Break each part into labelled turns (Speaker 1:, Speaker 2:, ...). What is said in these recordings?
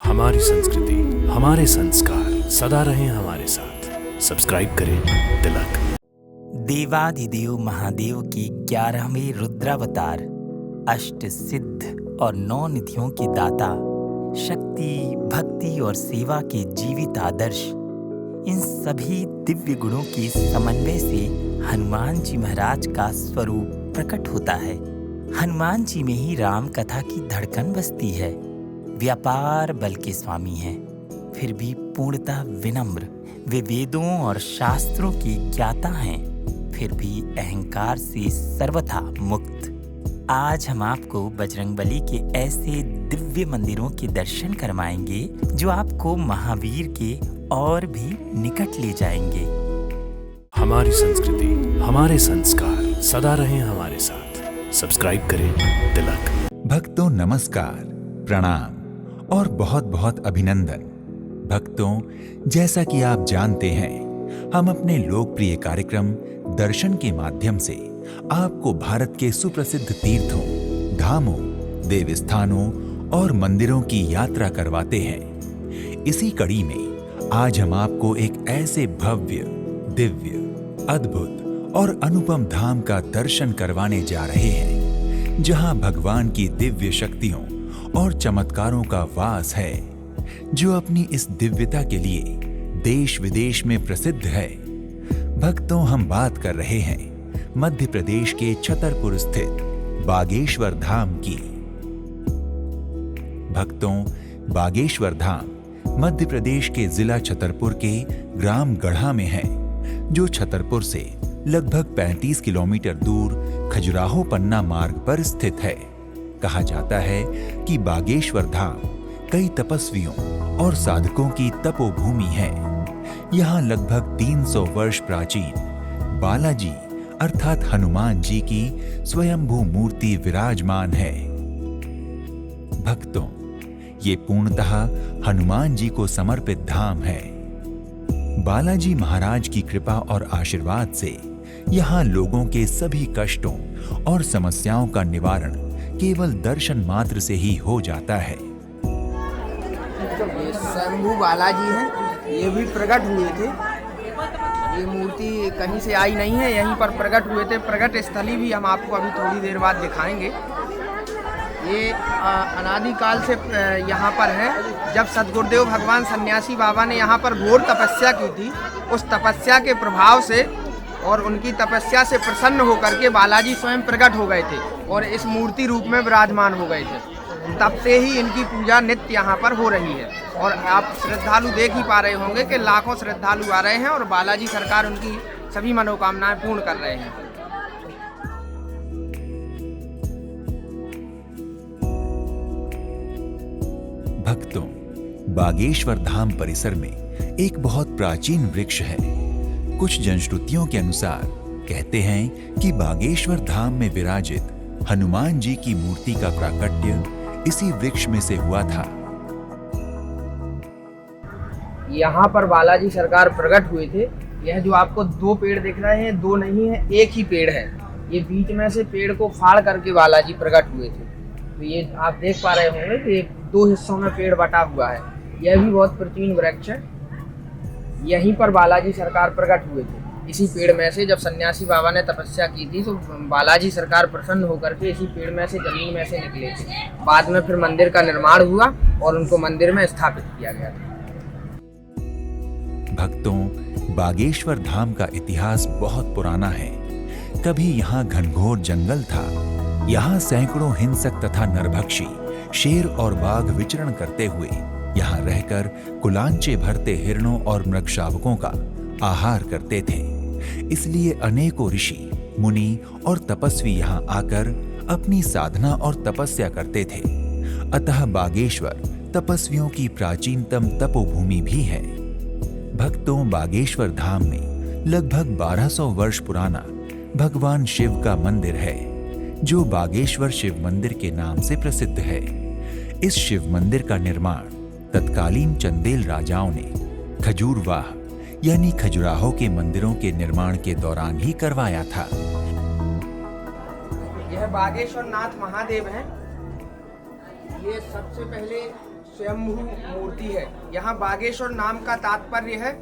Speaker 1: हमारी संस्कृति, हमारे संस्कार सदा रहें हमारे साथ। सब्सक्राइब करें तिलक।
Speaker 2: देवाधिदेव महादेव की 11वें रुद्रावतार, अष्ट सिद्ध और 9 निधियों के दाता, शक्ति, भक्ति और सेवा के जीवित आदर्श, इन सभी दिव्य गुणों के समन्वय से हनुमान जी महाराज का स्वरूप प्रकट होता है। हनुमान जी में ही राम कथा की धड़कन बसती है। व्यापार बल के स्वामी हैं, फिर भी पूर्णतः विनम्र। वे वेदों और शास्त्रों के ज्ञाता हैं, फिर भी अहंकार से सर्वथा मुक्त। आज हम आपको बजरंगबली के ऐसे दिव्य मंदिरों के दर्शन करवाएंगे जो आपको महावीर के और भी निकट ले जाएंगे।
Speaker 1: हमारी संस्कृति, हमारे संस्कार सदा रहें हमारे साथ। सब्सक्राइब करें तिलक।
Speaker 3: भक्तों नमस्कार, प्रणाम और बहुत बहुत अभिनंदन। भक्तों, जैसा कि आप जानते हैं, हम अपने लोकप्रिय कार्यक्रम दर्शन के माध्यम से आपको भारत के सुप्रसिद्ध तीर्थों, धामों, देवस्थानों और मंदिरों की यात्रा करवाते हैं। इसी कड़ी में आज हम आपको एक ऐसे भव्य, दिव्य, अद्भुत और अनुपम धाम का दर्शन करवाने जा रहे हैं, जहां भगवान की दिव्य शक्तियों और चमत्कारों का वास है, जो अपनी इस दिव्यता के लिए देश विदेश में प्रसिद्ध है। भक्तों, हम बात कर रहे हैं मध्य प्रदेश के छतरपुर स्थित बागेश्वर धाम की। भक्तों, बागेश्वर धाम मध्य प्रदेश के जिला छतरपुर के ग्राम गढ़ा में है, जो छतरपुर से लगभग 35 किलोमीटर दूर खजुराहो पन्ना मार्ग पर स्थित है। कहा जाता है कि बागेश्वर धाम कई तपस्वियों और साधकों की तपोभूमि है। यहाँ लगभग 300 वर्ष प्राचीन बालाजी अर्थात हनुमान जी की स्वयंभू मूर्ति विराजमान है। भक्तों, ये पूर्णतः हनुमान जी को समर्पित धाम है। बालाजी महाराज की कृपा और आशीर्वाद से यहाँ लोगों के सभी कष्टों और समस्याओं का निवारण केवल दर्शन मात्र से ही हो जाता है।
Speaker 4: ये शंभू बालाजी हैं, ये भी प्रकट हुए थे। ये मूर्ति कहीं से आई नहीं है, यहीं पर प्रकट हुए थे। प्रकट स्थली भी हम आपको अभी थोड़ी देर बाद दिखाएंगे। ये अनादिकाल से यहाँ पर है। जब सद्गुरुदेव भगवान सन्यासी बाबा ने यहाँ पर घोर तपस्या की थी, उस तपस्या के प्रभाव से और उनकी तपस्या से प्रसन्न होकर के बालाजी स्वयं प्रकट हो गए थे और इस मूर्ति रूप में विराजमान हो गए थे। तब से ही इनकी पूजा नित्य यहाँ पर हो रही है और आप श्रद्धालु देख ही पा रहे होंगे कि लाखों श्रद्धालु आ रहे हैं और बालाजी सरकार उनकी सभी मनोकामनाएं पूर्ण कर रहे हैं।
Speaker 3: भक्तों, बागेश्वर धाम परिसर में एक बहुत प्राचीन वृक्ष है। कुछ जनश्रुतियों के अनुसार कहते हैं कि बागेश्वर धाम में विराजित हनुमान जी की मूर्ति का प्राकट्य इसी वृक्ष में से हुआ था।
Speaker 4: यहाँ पर बालाजी सरकार प्रकट हुए थे। यह जो आपको 2 पेड़ दिख रहे हैं, 2 नहीं है, एक ही पेड़ है। ये बीच में से पेड़ को फाड़ करके बालाजी प्रकट हुए थे। तो ये आप देख पा रहे होंगे कि 2 हिस्सों में पेड़ बटा हुआ है। यह भी बहुत प्राचीन वृक्ष है। यहीं पर बालाजी सरकार प्रकट हुए थे। इसी पेड़ में से जब सन्यासी बाबा ने तपस्या की थी तो बालाजी सरकार प्रसन्न होकर के इसी पेड़ में से, जमीन में से निकले थे। बाद में फिर मंदिर का निर्माण हुआ और उनको मंदिर में स्थापित किया गया था।
Speaker 3: भक्तों, बागेश्वर धाम का इतिहास बहुत पुराना है। कभी यहाँ घनघोर जंगल था। यहाँ सैकड़ों हिंसक तथा नरभक्षी शेर और बाघ विचरण करते हुए यहाँ रहकर कुलांचे भरते हिरणों और मृगशावकों का आहार करते थे। इसलिए अनेकों ऋषि, मुनि और तपस्वी यहाँ आकर अपनी साधना और तपस्या करते थे। अतः बागेश्वर तपस्वियों की प्राचीनतम तपोभूमि भी है। भक्तों, बागेश्वर धाम में लगभग 1200 वर्ष पुराना भगवान शिव का मंदिर है, जो बागेश्वर शिव मंदिर के नाम से प्रसिद्ध है। इस शिव मंदिर का निर्माण तत्कालीन चंदेल राजाओं ने खजूरवाह यानी खजुराहो के मंदिरों के निर्माण के दौरान ही करवाया था।
Speaker 4: यह बागेश्वर नाथ महादेव हैं। ये सबसे पहले स्वयंभू मूर्ति है। यहाँ बागेश्वर नाम का तात्पर्य है,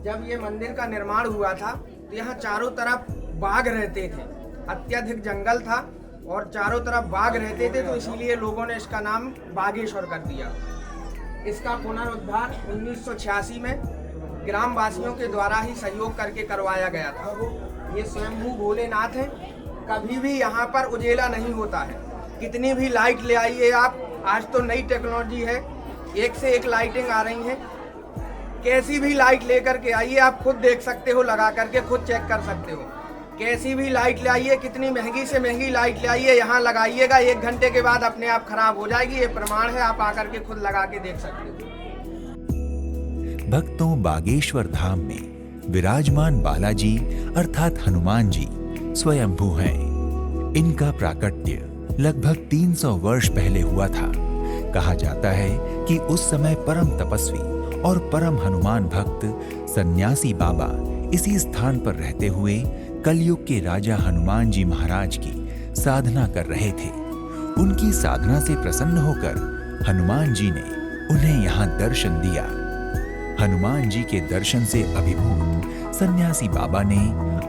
Speaker 4: जब ये मंदिर का निर्माण हुआ था तो यहाँ चारों तरफ बाघ रहते थे, अत्यधिक जंगल था और चारों तरफ बाघ रहते थे, तो इसीलिए लोगों ने इसका नाम बागेश्वर कर दिया। इसका पुनरुद्धार 1986 में ग्रामवासियों के द्वारा ही सहयोग करके करवाया गया था। ये स्वयंभू भोलेनाथ हैं, कभी भी यहाँ पर उजेला नहीं होता है। कितनी भी लाइट ले आइए आप, आज तो नई टेक्नोलॉजी है, एक से एक लाइटिंग आ रही हैं, कैसी भी लाइट लेकर के आइए, आप खुद देख सकते हो, लगा करके खुद चेक कर सकते हो। कैसी भी लाइट ले आइए, कितनी महंगी से महंगी लाइट ले आइए, यहाँ लगाइएगा, 1 घंटे के बाद अपने आप खराब हो जाएगी। ये प्रमाण है, आप आकर के खुद लगा के देख सकते हो।
Speaker 3: भक्तों, बागेश्वर धाम में विराजमान बालाजी अर्थात हनुमान जी स्वयंभू हैं। इनका प्राकट्य लगभग 300 वर्ष पहले हुआ था। कहा जाता है कि उस समय परम तपस्वी और परम हनुमान भक्त सन्यासी बाबा इसी स्थान पर रहते हुए कलयुग के राजा हनुमान जी महाराज की साधना कर रहे थे। उनकी साधना से प्रसन्न होकर हनुमान जी ने उन्हें यहाँ दर्शन दिया। हनुमान जी के दर्शन से अभिभूत सन्यासी बाबा ने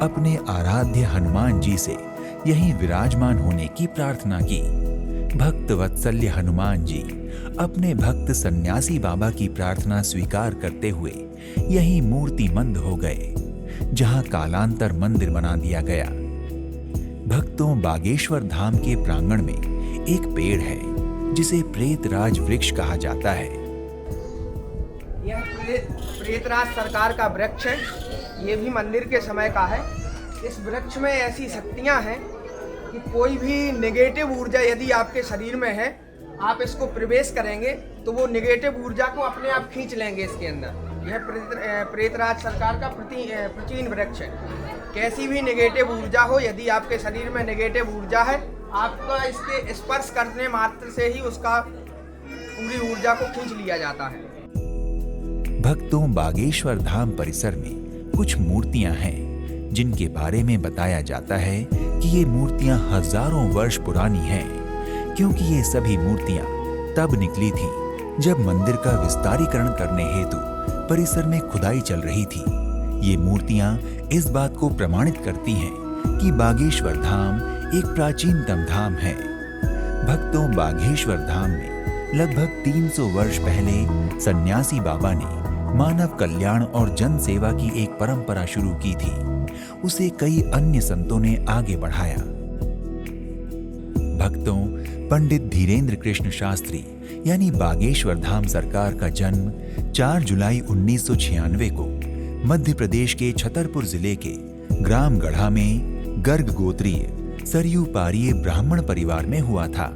Speaker 3: अपने आराध्य हनुमान जी से यहीं विराजमान होने की प्रार्थना की। भक्त वत्सल्य हनुमान जी अपने भक्त सन्यासी बाबा की प्रार्थना स्वीकार करते हुए यहीं मूर्तिमंत हो गए, जहां कालांतर मंदिर बना दिया गया। भक्तों, बागेश्वर धाम के प्रांगण में एक पेड़ है जिसे प्रेतराज वृक्ष कहा जाता है।
Speaker 4: यह प्रेतराज सरकार का वृक्ष है, ये भी मंदिर के समय का है। इस वृक्ष में ऐसी शक्तियां हैं कि कोई भी नेगेटिव ऊर्जा यदि आपके शरीर में है, आप इसको प्रवेश करेंगे तो वो नेगेटिव ऊर्जा को अपने आप खींच लेंगे इसके अंदर। यह प्रेतराज सरकार का प्राचीन वृक्ष है। कैसी भी नेगेटिव ऊर्जा हो, यदि आपके शरीर में नेगेटिव ऊर्जा है, आपका इसके स्पर्श करने मात्र से ही उसका पूरी ऊर्जा को खींच लिया जाता है।
Speaker 3: भक्तों, बागेश्वर धाम परिसर में कुछ मूर्तियां हैं जिनके बारे में बताया जाता है कि ये मूर्तियां हजारों वर्ष पुरानी हैं, क्योंकि ये सभी मूर्तियां तब निकली थी जब मंदिर का विस्तारीकरण करने हेतु परिसर में खुदाई चल रही थी। ये मूर्तियां इस बात को प्रमाणित करती हैं कि बागेश्वर धाम एक प्राचीनतम धाम है। भक्तों, बागेश्वर धाम में लगभग 300 वर्ष पहले सन्यासी बाबा ने मानव कल्याण और जन सेवा की एक परंपरा शुरू की थी। उसे कई अन्य संतों ने आगे बढ़ाया। भक्तों, पंडित धीरेन्द्र कृष्ण शास्त्री यानी बागेश्वर धाम सरकार का जन्म 4 जुलाई 1996 को मध्य प्रदेश के छतरपुर जिले के ग्राम गढ़ा में गर्ग गोत्रीय सरयू पारीय ब्राह्मण परिवार में हुआ था।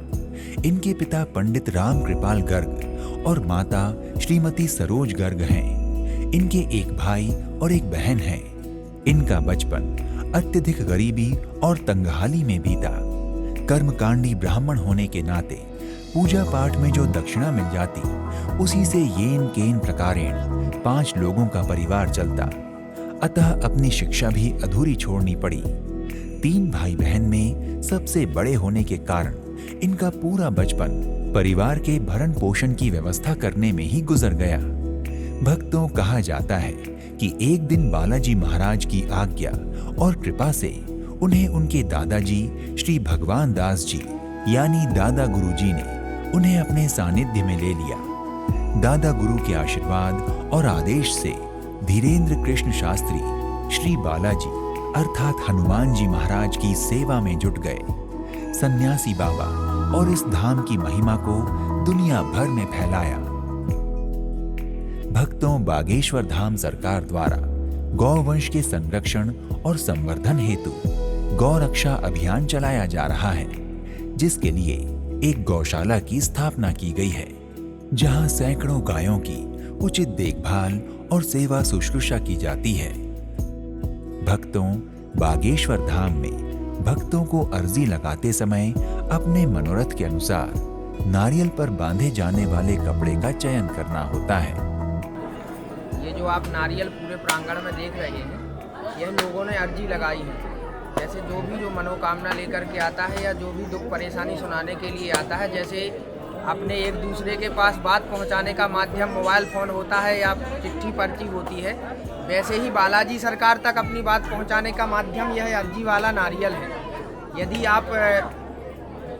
Speaker 3: इनके पिता पंडित राम कृपाल गर्ग और माता श्रीमती सरोज गर्ग हैं। इनके एक भाई और एक बहन है। इनका बचपन अत्यधिक गरीबी और तंगहाली में बीता। कर्मकांडी ब्राह्मण होने के नाते पूजा पाठ में जो दक्षिणा मिल जाती, उसी से येन केन प्रकारेण 5 लोगों का परिवार चलता। अतः अपनी शिक्षा भी अधूरी छोड़नी पड़ी। 3 भाई बहन में सबसे बड़े होने के कारण इनका पूरा बचपन परिवार के भरण पोषण की व्यवस्था करने में ही गुजर गया। भक्तों, कहा जाता है कि एक दिन बालाजी महाराज की आज्ञा और कृपा से उन्हें उनके दादाजी श्री भगवान दास जी यानी दादा गुरु जी ने उन्हें अपने सानिध्य में ले लिया। दादा गुरु के आशीर्वाद और आदेश से धीरेन्द्र कृष्ण शास्त्री श्री बालाजी अर्थात हनुमान जी महाराज की सेवा में जुट गए। सन्यासी बाबा और इस धाम की महिमा को दुनिया भर में फैलाया। भक्तों, बागेश्वर धाम सरकार द्वारा गौवंश के संरक्षण और संवर्धन हेतु गौरक्षा अभियान चलाया जा रहा है, जिसके लिए एक गौशाला की स्थापना की गई है, जहां सैकड़ों गायों की उचित देखभाल और सेवा शुश्रूषा की जाती है। भक्तों, बागेश्वर धाम में भक्तों को अर्जी लगाते समय अपने मनोरथ के अनुसार नारियल पर बांधे जाने वाले कपड़े का चयन करना होता है।
Speaker 4: ये जो आप नारियल पूरे प्रांगण में देख रहे हैं, यह लोगों ने अर्जी लगाई है। जैसे जो मनोकामना लेकर के आता है या जो भी दुख परेशानी सुनाने के लिए आता है, जैसे अपने एक दूसरे के पास बात पहुंचाने का माध्यम मोबाइल फ़ोन होता है या चिट्ठी पर्ची होती है, वैसे ही बालाजी सरकार तक अपनी बात पहुंचाने का माध्यम यह अर्जी वाला नारियल है। यदि आप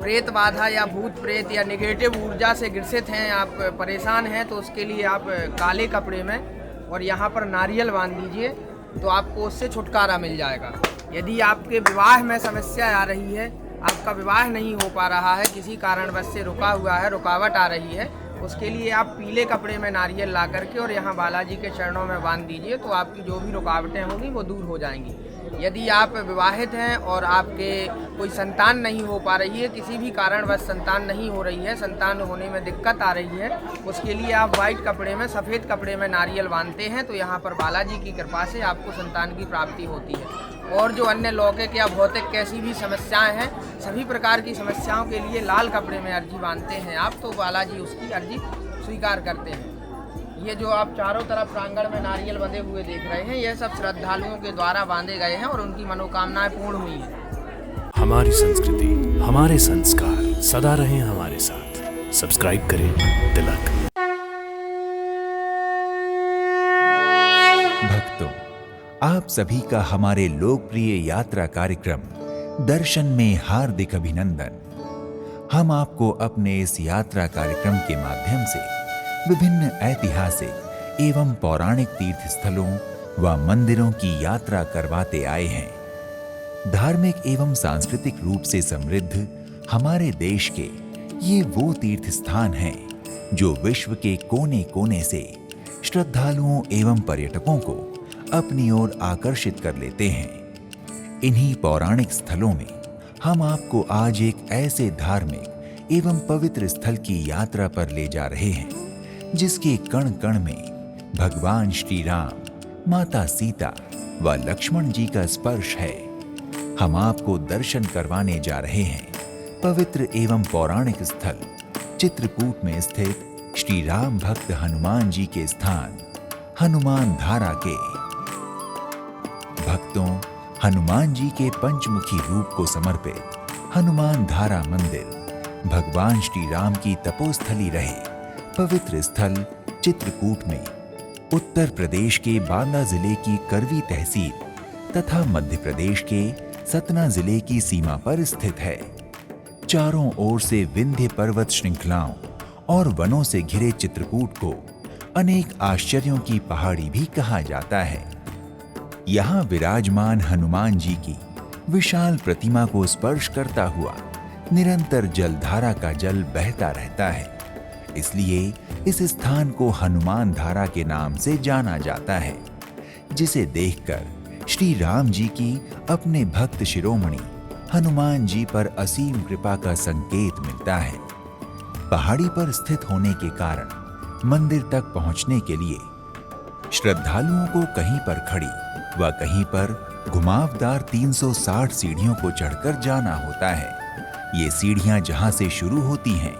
Speaker 4: प्रेत बाधा या भूत प्रेत या नेगेटिव ऊर्जा से ग्रसित हैं, आप परेशान हैं, तो उसके लिए आप काले कपड़े में और यहाँ पर नारियल बांध दीजिए तो आपको उससे छुटकारा मिल जाएगा। यदि आपके विवाह में समस्या आ रही है, आपका विवाह नहीं हो पा रहा है, किसी कारणवश से रुका हुआ है, रुकावट आ रही है, उसके लिए आप पीले कपड़े में नारियल ला करके और यहाँ बालाजी के चरणों में बांध दीजिए तो आपकी जो भी रुकावटें होंगी वो दूर हो जाएंगी। यदि आप विवाहित हैं और आपके कोई संतान नहीं हो पा रही है, किसी भी कारणवश संतान नहीं हो रही है, संतान होने में दिक्कत आ रही है, उसके लिए आप वाइट कपड़े में, सफ़ेद कपड़े में नारियल बांधते हैं तो यहाँ पर बालाजी की कृपा से आपको संतान की प्राप्ति होती है। और जो अन्य लौकिक या भौतिक कैसी भी समस्याएं हैं, सभी प्रकार की समस्याओं के लिए लाल कपड़े में अर्जी बांधते हैं आप, तो बालाजी उसकी अर्जी स्वीकार करते हैं। ये जो आप चारों तरफ प्रांगण में नारियल बंधे हुए देख रहे हैं, यह सब श्रद्धालुओं के द्वारा बांधे गए हैं और उनकी मनोकामनाएं पूर्ण हुई हैं।
Speaker 1: हमारी संस्कृति, हमारे संस्कार सदा रहें हमारे साथ। सब्सक्राइब करें तिलक।
Speaker 3: भक्तों, आप सभी का हमारे लोकप्रिय यात्रा कार्यक्रम दर्शन में हार्दिक अभिनंदन। हम आपको अपने इस यात्रा कार्यक्रम के माध्यम से विभिन्न ऐतिहासिक एवं पौराणिक तीर्थ स्थलों व मंदिरों की यात्रा करवाते आए हैं। धार्मिक एवं सांस्कृतिक रूप से समृद्ध हमारे देश के ये वो तीर्थ स्थान हैं जो विश्व के कोने कोने से श्रद्धालुओं एवं पर्यटकों को अपनी ओर आकर्षित कर लेते हैं। इन्हीं पौराणिक स्थलों में हम आपको आज एक ऐसे धार्मिक एवं पवित्र स्थल की यात्रा पर ले जा रहे हैं जिसके कण कण में भगवान श्री राम, माता सीता व लक्ष्मण जी का स्पर्श है। हम आपको दर्शन करवाने जा रहे हैं पवित्र एवं पौराणिक स्थल चित्रकूट में स्थित श्री राम भक्त हनुमान जी के स्थान हनुमान धारा के। भक्तों, हनुमान जी के पंचमुखी रूप को समर्पित हनुमान धारा मंदिर भगवान श्री राम की तपोस्थली रहे पवित्र स्थल चित्रकूट में उत्तर प्रदेश के बांदा जिले की करवी तहसील तथा मध्य प्रदेश के सतना जिले की सीमा पर स्थित है। चारों ओर से विंध्य पर्वत श्रृंखलाओं और वनों से घिरे चित्रकूट को अनेक आश्चर्यों की पहाड़ी भी कहा जाता है। यहाँ विराजमान हनुमान जी की विशाल प्रतिमा को स्पर्श करता हुआ निरंतर जलधारा का जल बहता रहता है, इसलिए इस स्थान को हनुमान धारा के नाम से जाना जाता है, जिसे देखकर श्री राम जी की अपने भक्त शिरोमणि हनुमान जी पर असीम कृपा का संकेत मिलता है। पहाड़ी पर स्थित होने के कारण मंदिर तक पहुंचने के लिए श्रद्धालुओं को कहीं पर खड़ी व कहीं पर घुमावदार 360 सीढ़ियों को चढ़कर जाना होता है। ये सीढ़ियां जहां से शुरू होती हैं,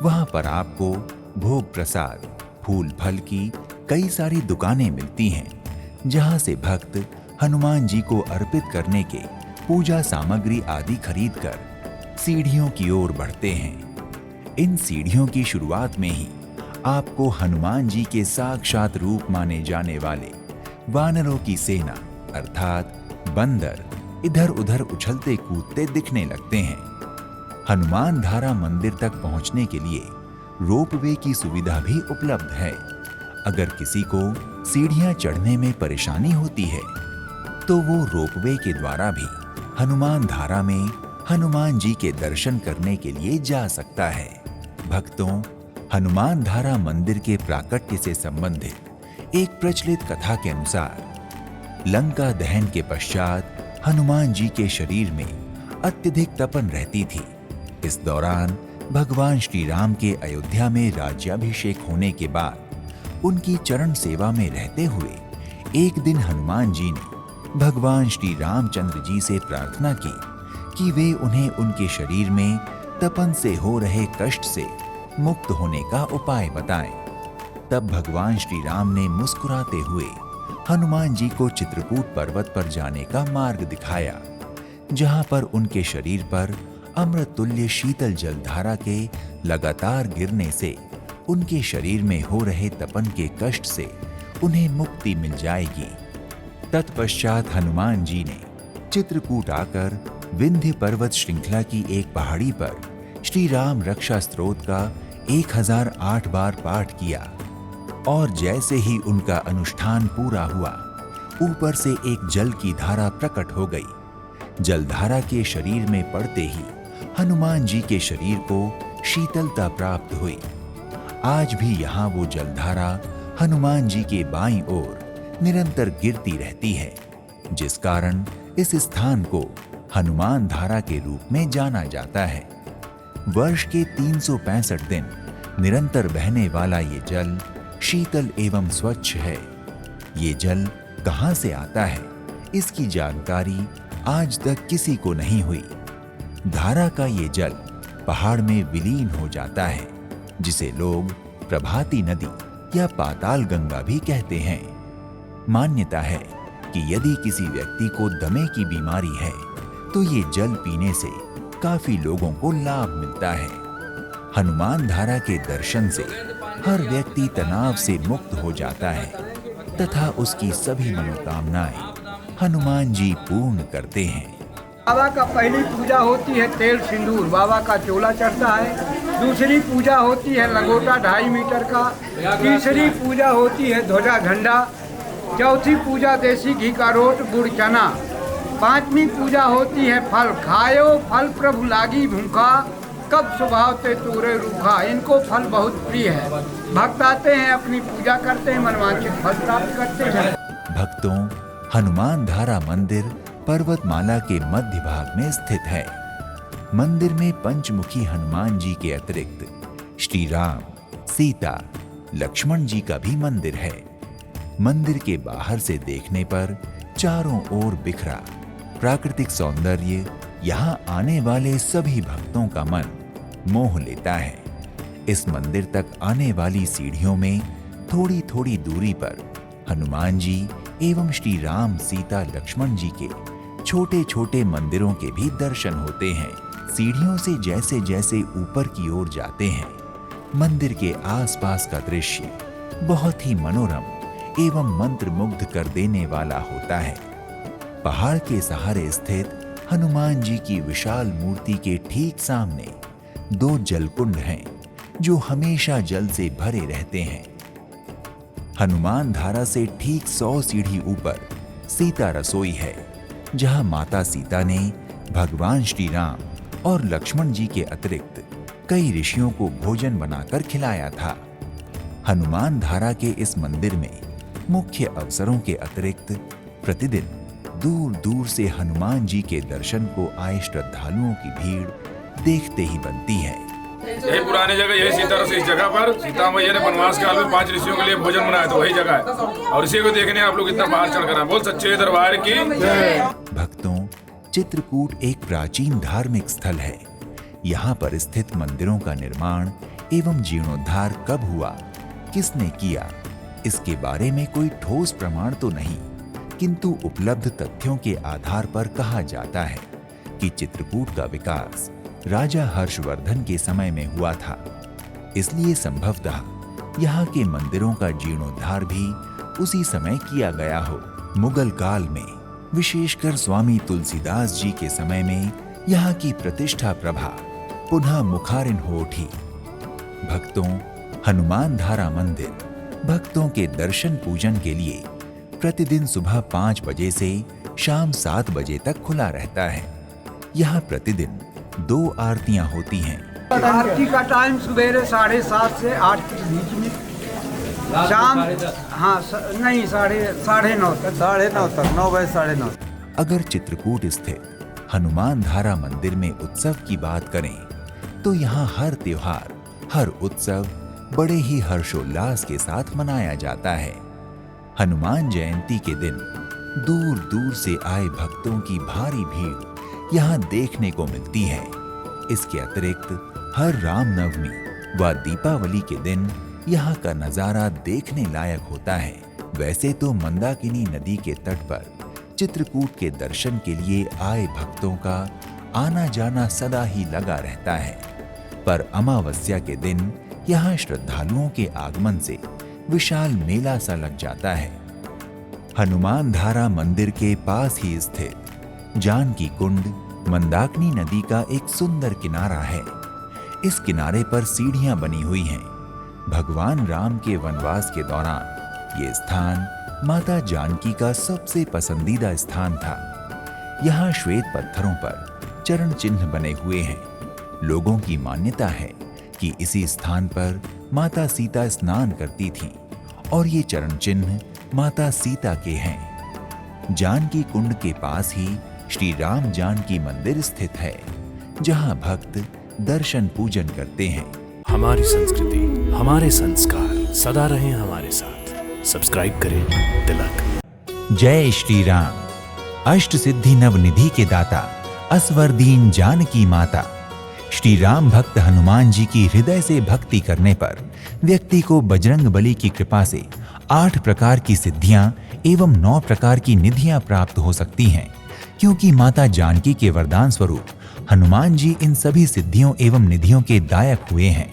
Speaker 3: वहां पर आपको भोग प्रसाद, फूल फल की कई सारी दुकानें मिलती हैं, जहां से भक्त हनुमान जी को अर्पित करने के पूजा सामग्री आदि खरीदकर सीढ़ियों की ओर बढ़ते हैं। इन सीढ़ियों की शुरुआत में ही आपको हनुमान जी के साक्षात रूप माने जाने वाले वानरों की सेना अर्थात बंदर इधर उधर उछलते कूदते दिखने लगते हैं। हनुमान धारा मंदिर तक पहुंचने के लिए रोपवे की सुविधा भी उपलब्ध है। अगर किसी को सीढ़ियां चढ़ने में परेशानी होती है तो वो रोपवे के द्वारा भी हनुमान धारा में हनुमान जी के दर्शन करने के लिए जा सकता है। भक्तों, हनुमान धारा मंदिर के प्राकट्य से संबंधित एक प्रचलित कथा के अनुसार लंका दहन के पश्चात हनुमान जी के शरीर में अत्यधिक तपन रहती थी। इस दौरान भगवान श्री राम के अयोध्या में राज्याभिषेक होने के बाद उनकी चरण सेवा में रहते हुए एक दिन हनुमान जी ने भगवान श्री रामचंद्र जी से प्रार्थना की कि वे उन्हें उनके शरीर में तपन से हो रहे कष्ट से मुक्त होने का उपाय बताएं। तब भगवान श्री राम ने मुस्कुराते हुए हनुमान जी को चित्रकूट पर्वत पर जाने का मार्ग दिखाया, जहां पर उनके शरीर पर अमृत तुल्य शीतल जलधारा के लगातार गिरने से उनके शरीर में हो रहे तपन के कष्ट से उन्हें मुक्ति मिल जाएगी। तत्पश्चात हनुमान जी ने चित्रकूट आकर विंध्य पर्वत श्रृंखला की एक पहाड़ी पर श्री राम रक्षा स्तोत्र का 1008 बार पाठ किया और जैसे ही उनका अनुष्ठान पूरा हुआ, ऊपर से एक जल की धारा प्रकट हो गई। जलधारा के शरीर में पड़ते ही हनुमान जी के शरीर को शीतलता प्राप्त हुई। आज भी यहाँ वो जलधारा हनुमान जी के बाईं ओर निरंतर गिरती रहती है, जिस कारण इस स्थान को हनुमान धारा के रूप में जाना जाता है। वर्ष के 365 दिन निरंतर बहने वाला ये जल शीतल एवं स्वच्छ है। ये जल कहाँ से आता है, इसकी जानकारी आज तक किसी को नहीं हुई। धारा का ये जल पहाड़ में विलीन हो जाता है, जिसे लोग प्रभाती नदी या पाताल गंगा भी कहते हैं। मान्यता है कि यदि किसी व्यक्ति को दमे की बीमारी है तो ये जल पीने से काफी लोगों को लाभ मिलता है। हनुमान धारा के दर्शन से हर व्यक्ति तनाव से मुक्त हो जाता है तथा उसकी सभी मनोकामनाएं हनुमान जी पूर्ण करते हैं।
Speaker 5: बाबा का पहली पूजा होती है तेल सिंदूर, बाबा का चोला चढ़ता है। दूसरी पूजा होती है लंगोटा 2.5 मीटर का। तीसरी पूजा होती है ध्वजा झंडा। चौथी पूजा देसी घी का रोट गुड़ चना। पांचवी पूजा होती है फल खायो फल प्रभु लागी भूखा, कब स्वभाव ते तोरे रूखा। इनको फल बहुत प्रिय है। भक्त आते हैं, अपनी पूजा करते हैं, मनवांछित फल प्राप्त करते हैं।
Speaker 3: भक्तों, हनुमान धारा मंदिर पर्वतमाला के मध्य भाग में स्थित है। मंदिर में पंचमुखी हनुमान जी के अतिरिक्त श्री राम, सीता, लक्ष्मण जी का भी मंदिर है। मंदिर के बाहर से देखने पर चारों ओर बिखरा प्राकृतिक सौंदर्य यहाँ आने वाले सभी भक्तों का मन मोह लेता है। इस मंदिर तक आने वाली सीढ़ियों में थोड़ी थोड़ी दूरी पर हनुमान जी एवं श्री राम, सीता, लक्ष्मण जी के छोटे छोटे मंदिरों के भी दर्शन होते हैं। सीढ़ियों से जैसे जैसे ऊपर की ओर जाते हैं, मंदिर के आसपास का दृश्य बहुत ही मनोरम एवं मंत्रमुग्ध कर देने वाला होता है। पहाड़ के सहारे स्थित हनुमान जी की विशाल मूर्ति के ठीक सामने 2 जलकुंड हैं, जो हमेशा जल से भरे रहते हैं। हनुमान धारा से ठीक 100 सीढ़ी ऊपर सीता रसोई है, जहां माता सीता ने भगवान श्री राम और लक्ष्मण जी के अतिरिक्त कई ऋषियों को भोजन बनाकर खिलाया था। हनुमान धारा के इस मंदिर में मुख्य अवसरों के अतिरिक्त प्रतिदिन दूर दूर से हनुमान जी के दर्शन को आए श्रद्धालुओं की भीड़ देखते ही बनती है।
Speaker 6: यही पुरानी जगह, यही सीता रस, इस जगह पर सीता मैया ने वनवास काल में 5 ऋषियों के लिए भोजन बनाया था, वही जगह है। और इसी को देखने आप लोग इतना बाहर चढ़कर आए। बोल सच्चे दरबार की जय।
Speaker 3: भक्तों, चित्रकूट एक प्राचीन धार्मिक स्थल है। यहाँ पर स्थित मंदिरों का निर्माण एवं जीर्णोद्धार कब हुआ, किसने किया, इसके बारे में कोई ठोस प्रमाण तो नहीं, किंतु उपलब्ध तथ्यों के आधार पर कहा जाता है कि चित्रकूट का विकास राजा हर्षवर्धन के समय में हुआ था। इसलिए संभवतः यहाँ के मंदिरों का जीर्णोद्धार भी उसी समय किया गया हो। मुगल काल में विशेषकर स्वामी तुलसीदास जी के समय में यहाँ की प्रतिष्ठा प्रभा पुनः मुखारिन हो उठी। भक्तों, हनुमान धारा मंदिर भक्तों के दर्शन पूजन के लिए प्रतिदिन सुबह 5 बजे से शाम 7 बजे तक खुला रहता है। यहाँ प्रतिदिन 2 आरतियां होती हैं।
Speaker 5: आरती का टाइम सवेरे 7:30 से 8 के बीच में, शाम नहीं 9:30 तक, 9 बजे 9:30।
Speaker 3: अगर चित्रकूट स्थित हनुमान धारा मंदिर में उत्सव की बात करें तो यहाँ हर त्योहार, हर उत्सव बड़े ही हर्षोल्लास के साथ मनाया जाता है। हनुमान जयंती के दिन दूर दूर से आए भक्तों की भारी भीड़ यहाँ देखने को मिलती है। इसके अतिरिक्त हर रामनवमी व दीपावली के दिन यहाँ का नजारा देखने लायक होता है। वैसे तो मंदाकिनी नदी के तट पर चित्रकूट के दर्शन के लिए आए भक्तों का आना जाना सदा ही लगा रहता है। पर अमावस्या के दिन यहाँ श्रद्धालुओं के आगमन से विशाल मेला सा लग जाता है। हनुमान धारा मंदिर के पास ही स्थित जानकी कुंड मंदाकिनी नदी का एक सुंदर किनारा है। इस किनारे पर सीढ़ियां बनी हुई हैं। भगवान राम के वनवास के दौरान ये स्थान माता जानकी का सबसे पसंदीदा स्थान था। यहाँ श्वेत पत्थरों पर चरण चिन्ह बने हुए हैं। लोगों की मान्यता है कि इसी स्थान पर माता सीता स्नान करती थीं और ये चरण चिन्ह माता सीता के हैं। जानकी कुंड के पास ही श्री राम जानकी मंदिर स्थित है, जहां भक्त दर्शन पूजन करते हैं।
Speaker 1: हमारी संस्कृति, हमारे संस्कार सदा रहे हमारे साथ। सब्सक्राइब करें तिलक।
Speaker 3: जय श्री राम। अष्ट सिद्धि नवनिधि के दाता, असवरदीन जानकी माता। श्री राम भक्त हनुमान जी की हृदय से भक्ति करने पर व्यक्ति को बजरंग बली की कृपा से 8 प्रकार की सिद्धियां एवं 9 प्रकार की निधियां प्राप्त हो सकती हैं, क्योंकि माता जानकी के वरदान स्वरूप हनुमान जी इन सभी सिद्धियों एवं निधियों के दायक हुए हैं।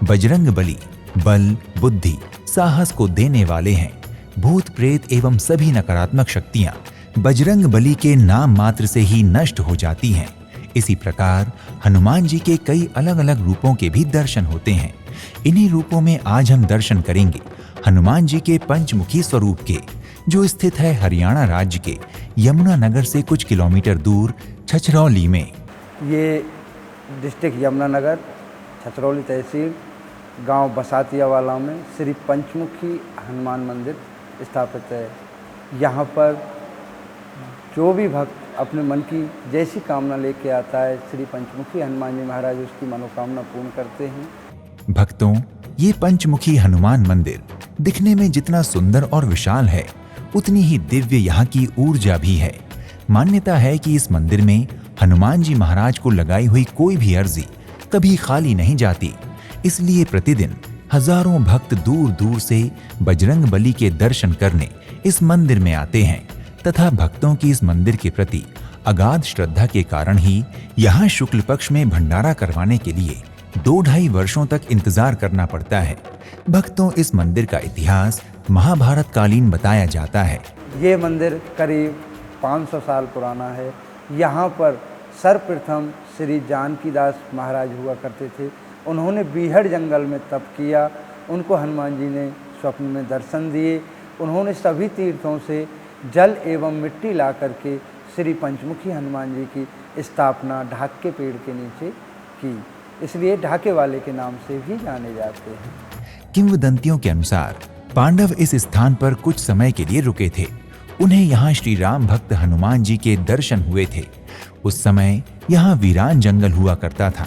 Speaker 3: बजरंग बली बल, बुद्धि, साहस को देने वाले हैं। भूत प्रेत एवं सभी नकारात्मक शक्तियां बजरंग बली के नाम मात्र से ही नष्ट हो जाती हैं। इसी प्रकार हनुमान जी के कई अलग अलग रूपों के भी दर्शन होते हैं। इन्हीं रूपों में आज हम दर्शन करेंगे हनुमान जी के पंचमुखी स्वरूप के, जो स्थित है हरियाणा राज्य के यमुनानगर से कुछ किलोमीटर दूर छछरौली में।
Speaker 5: ये डिस्ट्रिक्ट यमुनानगर, छछरौली तहसील, गांव बसातियावाला में श्री पंचमुखी हनुमान मंदिर स्थापित है। यहाँ पर जो भी भक्त अपने मन की जैसी कामना लेके आता है, श्री पंचमुखी हनुमान जी महाराज उसकी मनोकामना पूर्ण करते हैं।
Speaker 3: भक्तों, ये पंचमुखी हनुमान मंदिर दिखने में जितना सुंदर और विशाल है, उतनी ही दिव्य यहाँ की ऊर्जा भी है। मान्यता है कि इस मंदिर में हनुमान जी महाराज को लगाई हुई कोई भी अर्जी कभी खाली नहीं जाती। इसलिए प्रतिदिन हजारों भक्त दूर दूर से बजरंग बली के दर्शन करने इस मंदिर में आते हैं तथा भक्तों की इस मंदिर के प्रति अगाध श्रद्धा के कारण ही यहाँ शुक्ल पक्ष में भंडारा करवाने के लिए 2-2.5 वर्षों तक इंतजार करना पड़ता है। भक्तों, इस मंदिर का इतिहास महाभारत कालीन बताया जाता है।
Speaker 5: ये मंदिर करीब 500 साल पुराना है। यहाँ पर सर्वप्रथम श्री जानकीदास महाराज हुआ करते थे। उन्होंने बीहड़ जंगल में तप किया। उनको हनुमान जी ने स्वप्न में दर्शन दिए। उन्होंने सभी तीर्थों से जल एवं मिट्टी ला करके श्री पंचमुखी हनुमान जी की स्थापना ढाक के पेड़ के नीचे की, इसलिए ढाके वाले के नाम से भी जाने जाते हैं।
Speaker 3: किंवदंतियों के अनुसार पांडव इस स्थान पर कुछ समय के लिए रुके थे। उन्हें यहाँ श्री राम भक्त हनुमान जी के दर्शन हुए थे। उस समय यहाँ वीरान जंगल हुआ करता था।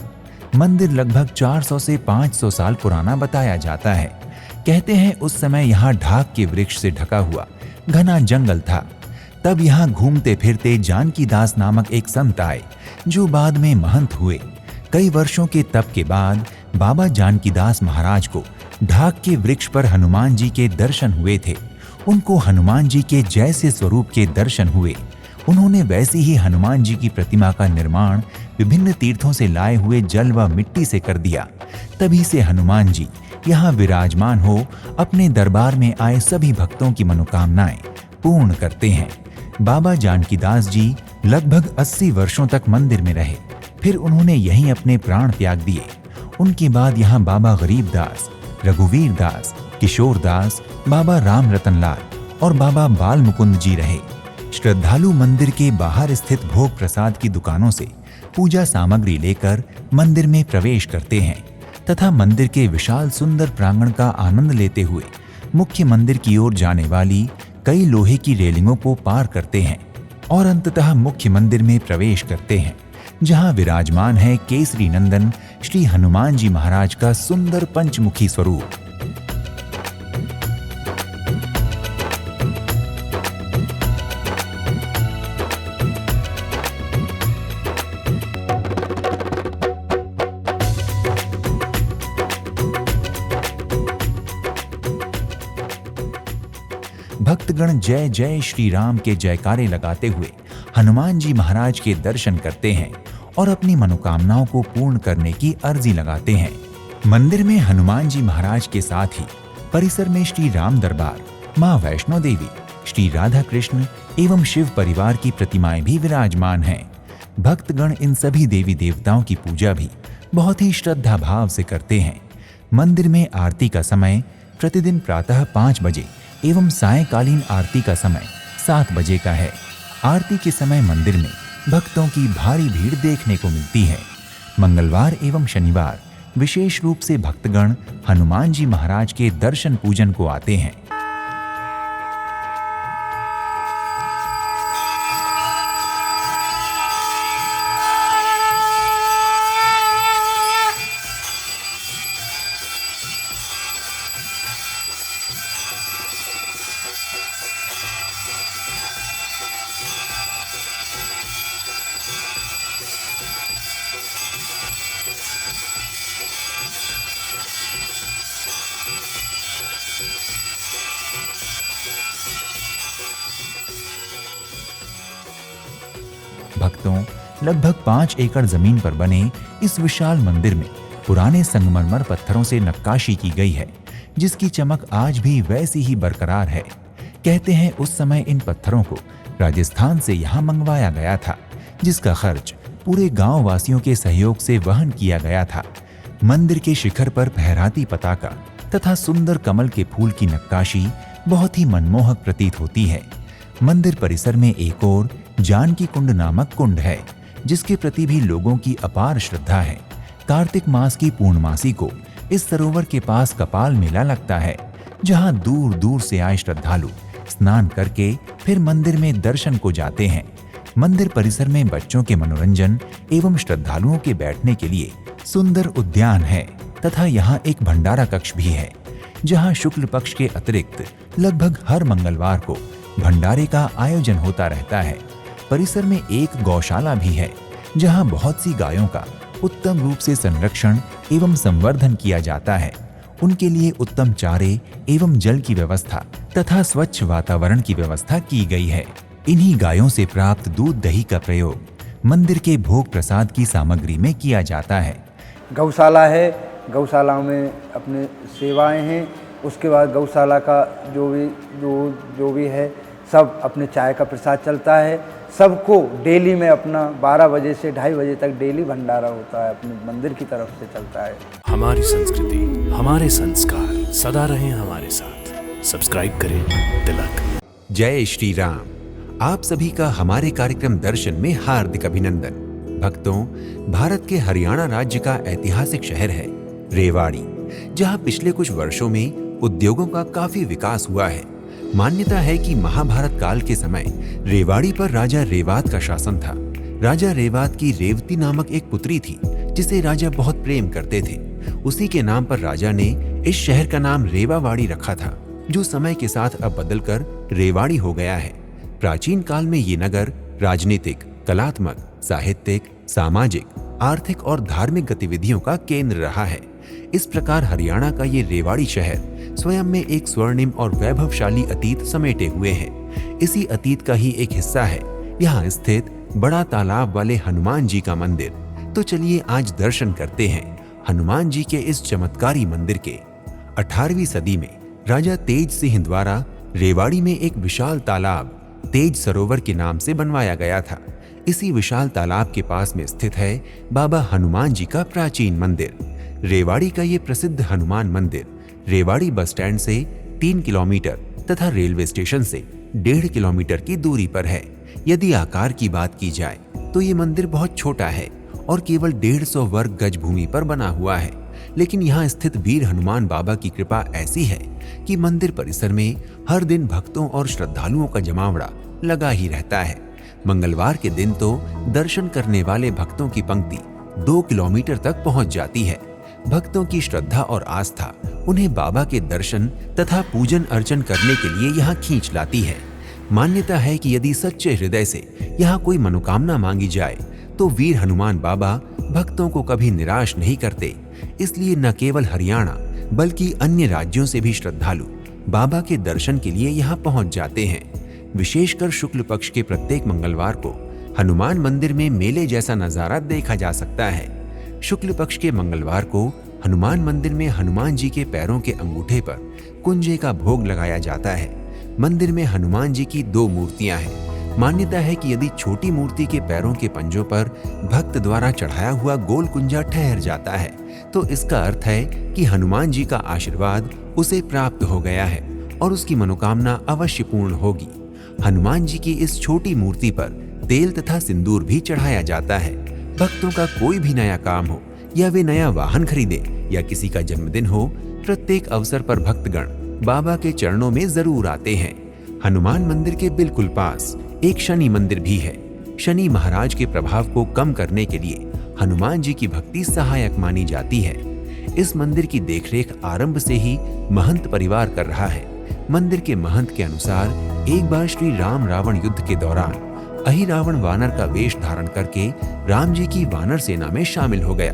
Speaker 3: मंदिर लगभग 400 से 500 साल पुराना बताया जाता है। कहते हैं उस समय यहाँ ढाक के वृक्ष से ढका हुआ घना जंगल था। तब यहाँ घूमते फिरते जानकीदास नामक एक संत आए, जो बाद में महंत हुए। कई वर्षों के तप के बाद बाबा जानकीदास महाराज को ढाक के वृक्ष पर हनुमान जी के दर्शन हुए थे। उनको हनुमान जी के जैसे स्वरूप के दर्शन हुए। उन्होंने वैसी ही हनुमान जी की प्रतिमा का निर्माण विभिन्न तीर्थों से लाए हुए जल व मिट्टी से कर दिया। तभी से हनुमान जी यहाँ विराजमान हो अपने दरबार में आए सभी भक्तों की मनोकामनाएं पूर्ण करते हैं। बाबा जानकीदास जी लगभग 80 वर्षों तक मंदिर में रहे। फिर उन्होंने यहीं अपने प्राण त्याग दिए। उनके बाद यहाँ बाबा गरीबदास, रघुवीर दास, किशोर दास, बाबा राम रतन लाल और बाबा बाल मुकुंद जी रहे। श्रद्धालु मंदिर के बाहर स्थित भोग प्रसाद की दुकानों से पूजा सामग्री लेकर मंदिर में प्रवेश करते हैं तथा मंदिर के विशाल सुंदर प्रांगण का आनंद लेते हुए मुख्य मंदिर की ओर जाने वाली कई लोहे की रेलिंगों को पार करते हैं और अंततः मुख्य मंदिर में प्रवेश करते हैं, जहां विराजमान है केसरी नंदन श्री हनुमान जी महाराज का सुंदर पंचमुखी स्वरूप। भक्तगण जय जय श्री राम के जयकारे लगाते हुए हनुमान जी महाराज के दर्शन करते हैं और अपनी मनोकामनाओं को पूर्ण करने की अर्जी लगाते हैं। मंदिर में हनुमान जी महाराज के साथ ही परिसर में श्री राम दरबार, मां वैष्णो देवी, श्री राधा कृष्ण एवं शिव परिवार की प्रतिमाएं भी विराजमान हैं। भक्तगण इन सभी देवी देवताओं की पूजा भी बहुत ही श्रद्धा भाव से करते हैं। मंदिर में आरती का समय प्रतिदिन प्रातः 5 बजे एवं सायंकालीन आरती का समय 7 बजे का है। आरती के समय मंदिर में भक्तों की भारी भीड़ देखने को मिलती है। मंगलवार एवं शनिवार विशेष रूप से भक्तगण हनुमान जी महाराज के दर्शन पूजन को आते हैं। भक्तों, लगभग 5 एकड़ जमीन पर बने इस विशाल मंदिर में पुराने संगमरमर पत्थरों से नक्काशी की गई है, जिसकी चमक आज भी वैसी ही बरकरार है। कहते हैं उस समय इन पत्थरों को राजस्थान से यहाँ मंगवाया गया था, जिसका खर्च पूरे गांव वासियों के सहयोग से वहन किया गया था। मंदिर के शिखर पर फहराती पताका तथा सुंदर कमल के फूल की नक्काशी बहुत ही मनमोहक प्रतीत होती है। मंदिर परिसर में एक और जानकी कुंड नामक कुंड है, जिसके प्रति भी लोगों की अपार श्रद्धा है। कार्तिक मास की पूर्णमासी को इस सरोवर के पास कपाल मेला लगता है, जहां दूर दूर से आए श्रद्धालु स्नान करके फिर मंदिर में दर्शन को जाते हैं। मंदिर परिसर में बच्चों के मनोरंजन एवं श्रद्धालुओं के बैठने के लिए सुंदर उद्यान है तथा यहाँ एक भंडारा कक्ष भी है, जहाँ शुक्ल पक्ष के अतिरिक्त लगभग हर मंगलवार को भंडारे का आयोजन होता रहता है। परिसर में एक गौशाला भी है, जहाँ बहुत सी गायों का उत्तम रूप से संरक्षण एवं संवर्धन किया जाता है। उनके लिए उत्तम चारे एवं जल की व्यवस्था तथा स्वच्छ वातावरण की व्यवस्था की गई है। इन्हीं गायों से प्राप्त दूध दही का प्रयोग मंदिर के भोग प्रसाद की सामग्री में किया जाता है।
Speaker 5: गौशाला है, गौशाला में अपने सेवाएं हैं। उसके बाद गौशाला का जो भी है सब अपने चाय का प्रसाद चलता है। सबको डेली में अपना 12 बजे से 2:30 बजे तक डेली भंडारा होता है, अपने मंदिर की तरफ से चलता है।
Speaker 1: हमारी संस्कृति, हमारे संस्कार सदा रहें हमारे साथ। सब्सक्राइब करें तिलक।
Speaker 3: जय श्री राम। आप सभी का हमारे कार्यक्रम दर्शन में हार्दिक अभिनंदन। भक्तों, भारत के हरियाणा राज्य का ऐतिहासिक शहर है रेवाड़ी, जहां पिछले कुछ वर्षों में उद्योगों का काफी विकास हुआ है। मान्यता है कि महाभारत काल के समय रेवाड़ी पर राजा रेवात का शासन था। राजा रेवात की रेवती नामक एक पुत्री थी, जिसे राजा बहुत प्रेम करते थे। उसी के नाम पर राजा ने इस शहर का नाम रेवावाड़ी रखा था, जो समय के साथ अब बदलकर रेवाड़ी हो गया है। प्राचीन काल में ये नगर राजनीतिक, कलात्मक, साहित्यिक, सामाजिक, आर्थिक और धार्मिक गतिविधियों का केंद्र रहा है। इस प्रकार हरियाणा का ये रेवाड़ी शहर स्वयं में एक स्वर्णिम और वैभवशाली अतीत समेटे हुए है। इसी अतीत का ही एक हिस्सा है यहाँ स्थित बड़ा तालाब वाले हनुमान जी का मंदिर। तो चलिए आज दर्शन करते हैं हनुमान जी के इस चमत्कारी मंदिर के। 18वीं सदी में राजा तेज सिंह द्वारा रेवाड़ी में एक विशाल तालाब तेज सरोवर के नाम से बनवाया गया था। इसी विशाल तालाब के पास में स्थित है बाबा हनुमान जी का प्राचीन मंदिर। रेवाड़ी का ये प्रसिद्ध हनुमान मंदिर रेवाड़ी बस स्टैंड से 3 किलोमीटर तथा रेलवे स्टेशन से 1.5 किलोमीटर की दूरी पर है। यदि आकार की बात की जाए तो ये मंदिर बहुत छोटा है और केवल 150 वर्ग गज भूमि पर बना हुआ है। लेकिन यहाँ स्थित वीर हनुमान बाबा की कृपा ऐसी है कि मंदिर परिसर में हर दिन भक्तों और श्रद्धालुओं का जमावड़ा लगा ही रहता है। मंगलवार के दिन तो दर्शन करने वाले भक्तों की पंक्ति 2 किलोमीटर तक पहुंच जाती है। भक्तों की श्रद्धा और आस्था उन्हें बाबा के दर्शन तथा पूजन अर्चन करने के लिए यहाँ खींच लाती है। मान्यता है कि यदि सच्चे हृदय से यहाँ कोई मनोकामना मांगी जाए तो वीर हनुमान बाबा भक्तों को कभी निराश नहीं करते। इसलिए न केवल हरियाणा बल्कि अन्य राज्यों से भी श्रद्धालु बाबा के दर्शन के लिए यहाँ पहुँच जाते हैं। विशेषकर शुक्ल पक्ष के प्रत्येक मंगलवार को हनुमान मंदिर में मेले जैसा नजारा देखा जा सकता है। शुक्ल पक्ष के मंगलवार को हनुमान मंदिर में हनुमान जी के पैरों के अंगूठे पर कुंजे का भोग लगाया जाता है। मंदिर में हनुमान जी की 2 मूर्तियां हैं। मान्यता है कि यदि छोटी मूर्ति के पैरों के पंजों पर भक्त द्वारा चढ़ाया हुआ गोल कुंजा ठहर जाता है तो इसका अर्थ है कि हनुमान जी का आशीर्वाद उसे प्राप्त हो गया है और उसकी मनोकामना अवश्य पूर्ण होगी। हनुमान जी की इस छोटी मूर्ति पर तेल तथा सिंदूर भी चढ़ाया जाता है। भक्तों का कोई भी नया काम हो या वे नया वाहन खरीदे या किसी का जन्मदिन हो, प्रत्येक अवसर पर भक्तगण बाबा के चरणों में जरूर आते हैं। हनुमान मंदिर के बिल्कुल पास एक शनि मंदिर भी है। शनि महाराज के प्रभाव को कम करने के लिए हनुमान जी की भक्ति सहायक मानी जाती है। इस मंदिर की देखरेख आरंभ से ही महंत परिवार कर रहा है। मंदिर के महंत के अनुसार एक बार श्री राम रावण युद्ध के दौरान अहिरावण वानर का वेश धारण करके राम जी की वानर सेना में शामिल हो गया।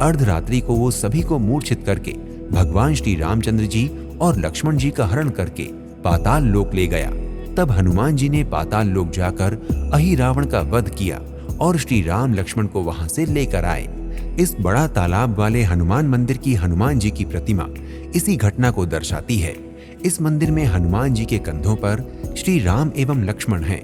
Speaker 3: अर्धरात्रि को वो सभी को मूर्छित करके भगवान श्री रामचंद्र जी और लक्ष्मण जी का हरण करके पाताल लोक ले गया। तब हनुमान जी ने पाताल लोक जाकर अहिरावण का वध किया और श्री राम लक्ष्मण को वहां से लेकर आए। इस बड़ा तालाब वाले हनुमान मंदिर की हनुमान जी की प्रतिमा इसी घटना को दर्शाती है। इस मंदिर में हनुमान जी के कंधों पर श्री राम एवं लक्ष्मण हैं।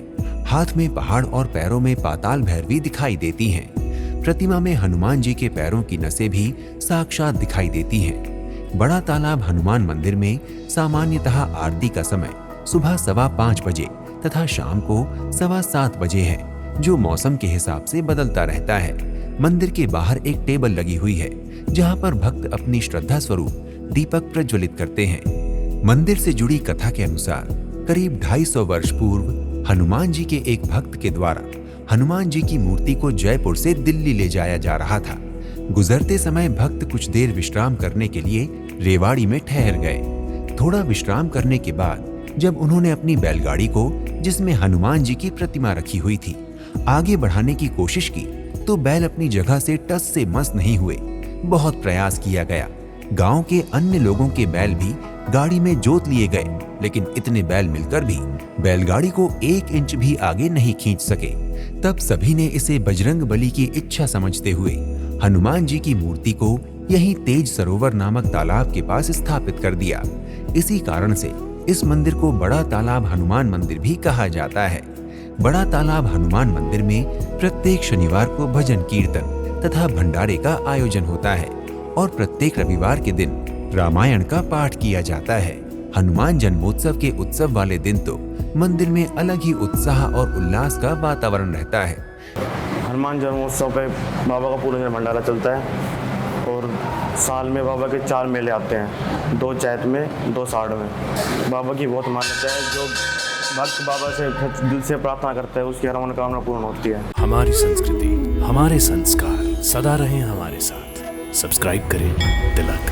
Speaker 3: हाथ में पहाड़ और पैरों में पाताल भैरवी दिखाई देती हैं। प्रतिमा में हनुमान जी के पैरों की नसें भी साक्षात दिखाई देती हैं। बड़ा तालाब हनुमान मंदिर में सामान्यतः आरती का समय सुबह 5:15 बजे तथा शाम को 7:15 बजे है, जो मौसम के हिसाब से बदलता रहता है। मंदिर के बाहर एक टेबल लगी हुई है जहां पर भक्त अपनी श्रद्धा स्वरूप दीपक प्रज्वलित करते हैं। मंदिर से जुड़ी कथा के अनुसार करीब 250 वर्ष पूर्व हनुमान जी के एक भक्त के द्वारा हनुमान जी की मूर्ति को जयपुर से दिल्ली ले जाया जा रहा था। गुजरते समय भक्त कुछ देर विश्राम करने के लिए रेवाड़ी में ठहर गए। थोड़ा विश्राम करने के बाद जब उन्होंने अपनी बैलगाड़ी को, जिसमें हनुमान जी की प्रतिमा रखी हुई थी, आगे बढ़ाने की कोशिश की तो बैल अपनी जगह से टस से मस नहीं हुए। बहुत प्रयास किया गया। गांव के अन्य लोगों के बैल भी गाड़ी में जोत लिए गए, लेकिन इतने बैल मिलकर भी बैलगाड़ी को 1 इंच भी आगे नहीं खींच सके। तब सभी ने इसे बजरंग बली की इच्छा समझते हुए हनुमान जी की मूर्ति को यहीं तेज सरोवर नामक तालाब के पास स्थापित कर दिया। इसी कारण से इस मंदिर को बड़ा तालाब हनुमान मंदिर भी कहा जाता है। बड़ा तालाब हनुमान मंदिर में प्रत्येक शनिवार को भजन कीर्तन तथा भंडारे का आयोजन होता है और प्रत्येक रविवार के दिन रामायण का पाठ किया जाता है। हनुमान जन्मोत्सव के उत्सव वाले दिन तो मंदिर में अलग ही उत्साह और उल्लास का वातावरण रहता है।
Speaker 7: हनुमान जन्मोत्सव पे बाबा का पूरा दिन भंडारा चलता है और साल में बाबा के 4 मेले आते हैं, 2 चैत में 2 साढ़ में। बाबा की बहुत मान्यता है। जो भक्त बाबा से दिल से प्रार्थना करता है उसकी हर मनोकामना पूर्ण होती है।
Speaker 1: हमारी संस्कृति, हमारे संस्कार सदा रहे हमारे साथ। सब्सक्राइब करें तिलक।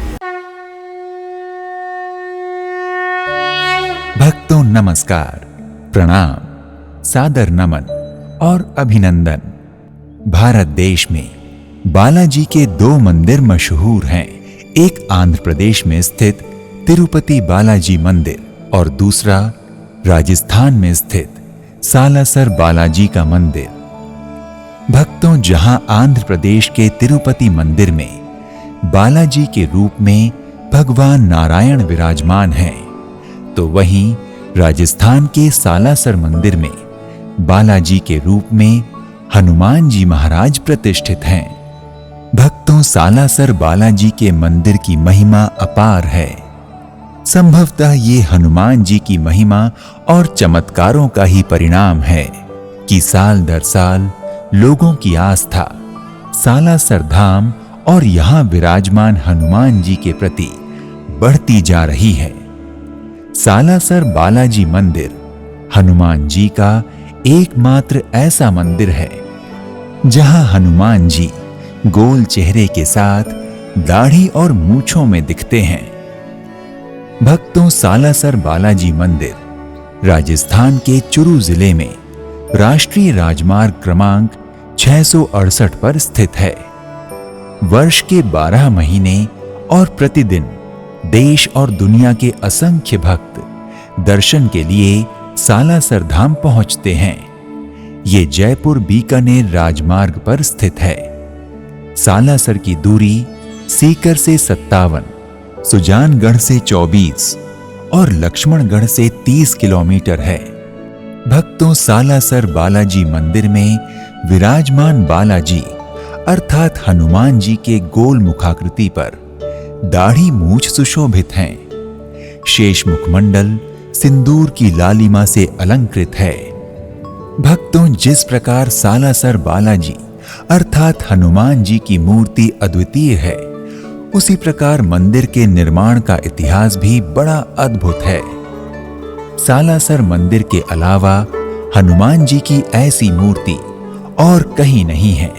Speaker 3: भक्तों नमस्कार, प्रणाम, सादर नमन और अभिनंदन। भारत देश में बालाजी के 2 मंदिर मशहूर हैं। एक आंध्र प्रदेश में स्थित तिरुपति बालाजी मंदिर और दूसरा राजस्थान में स्थित सालासर बालाजी का मंदिर। भक्तों, जहां आंध्र प्रदेश के तिरुपति मंदिर में बालाजी के रूप में भगवान नारायण विराजमान हैं, तो वहीं राजस्थान के सालासर मंदिर में बालाजी के रूप में हनुमान जी महाराज प्रतिष्ठित हैं। भक्तों, सालासर बालाजी के मंदिर की महिमा अपार है। संभवतः ये हनुमान जी की महिमा और चमत्कारों का ही परिणाम है कि साल दर साल लोगों की आस्था सालासर धाम और यहाँ विराजमान हनुमान जी के प्रति बढ़ती जा रही है। सालासर बालाजी मंदिर हनुमान जी का एकमात्र ऐसा मंदिर है जहां हनुमान जी गोल चेहरे के साथ दाढ़ी और मूंछों में दिखते हैं। भक्तों, सालासर बालाजी मंदिर राजस्थान के चुरू जिले में राष्ट्रीय राजमार्ग क्रमांक 668 पर स्थित है। वर्ष के 12 महीने और प्रतिदिन देश और दुनिया के असंख्य भक्त दर्शन के लिए सालासर धाम पहुंचते हैं। ये जयपुर बीकानेर राजमार्ग पर स्थित है। सालासर की दूरी सीकर से 57, सुजानगढ़ से 24 और लक्ष्मणगढ़ से 30 किलोमीटर है। भक्तों, सालासर बालाजी मंदिर में विराजमान बालाजी अर्थात हनुमान जी के गोल मुखाकृति पर दाढ़ी मूछ सुशोभित हैं। शेष मुखमंडल सिंदूर की लालिमा से अलंकृत है। भक्तों, जिस प्रकार सालासर बालाजी अर्थात हनुमान जी की मूर्ति अद्वितीय है, उसी प्रकार मंदिर के निर्माण का इतिहास भी बड़ा अद्भुत है। सालासर मंदिर के अलावा हनुमान जी की ऐसी मूर्ति और कहीं नहीं है।